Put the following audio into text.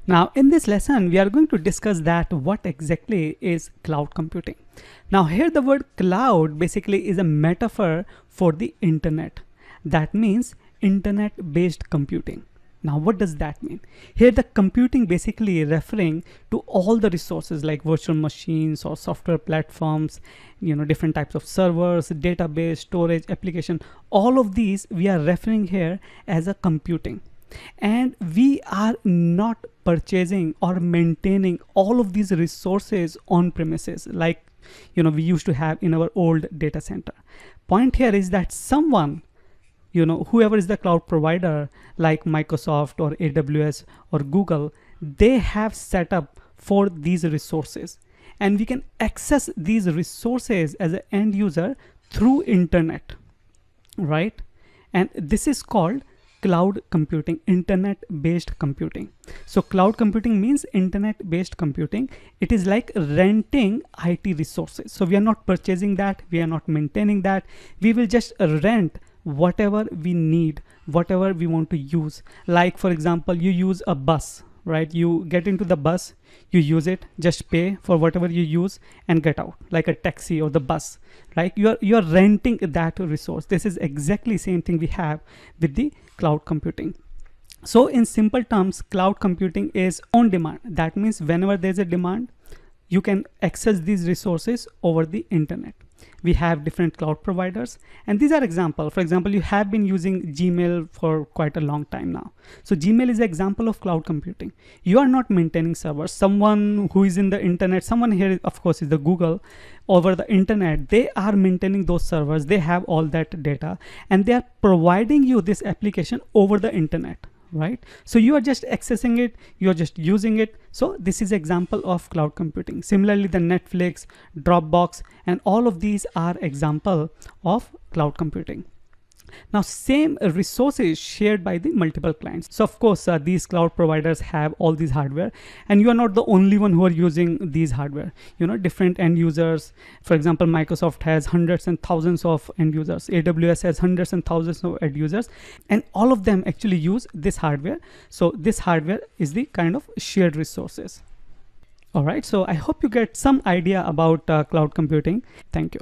Now in this lesson, we are going to discuss that what exactly is cloud computing. Now here the word cloud basically is a metaphor for the internet. That means internet based computing. Now what does that mean? Here the computing basically referring to all the resources like virtual machines or software platforms, different types of servers, database, storage, application. All of these we are referring here as a computing. And we are not purchasing or maintaining all of these resources on premises like we used to have in our old data center. Point here is that someone, whoever is the cloud provider like Microsoft or AWS or Google, they have set up for these resources, and we can access these resources as an end user through internet, right? And this is called cloud computing, internet based computing. So cloud computing means internet based computing. It is like renting IT resources. So we are not purchasing that, we are not maintaining that. We will just rent whatever we need, whatever we want to use. Like for example, you use a bus, right? You get into the bus, you use it, just pay for whatever you use and get out, like a taxi or the bus, right? You're renting that resource. This is exactly same thing we have with the cloud computing. So in simple terms, cloud computing is on demand. That means whenever there's a demand, you can access these resources over the internet. We have different cloud providers, and these are examples. For example, you have been using Gmail for quite a long time now. So Gmail is an example of cloud computing. You are not maintaining servers. Someone who is in the internet, someone here of course is the Google, over the internet, they are maintaining those servers. They have all that data and they are providing you this application over the internet, right? So you are just accessing it, you're just using it. So this is example of cloud computing. Similarly, the Netflix, Dropbox, and all of these are example of cloud computing. Now same resources shared by the multiple clients. So of course these cloud providers have all these hardware, and you are not the only one who are using these hardware. Different end users. For example, Microsoft has hundreds and thousands of end users, AWS has hundreds and thousands of end users, and all of them actually use this hardware. So this hardware is the kind of shared resources. All right, so I hope you get some idea about cloud computing. Thank you.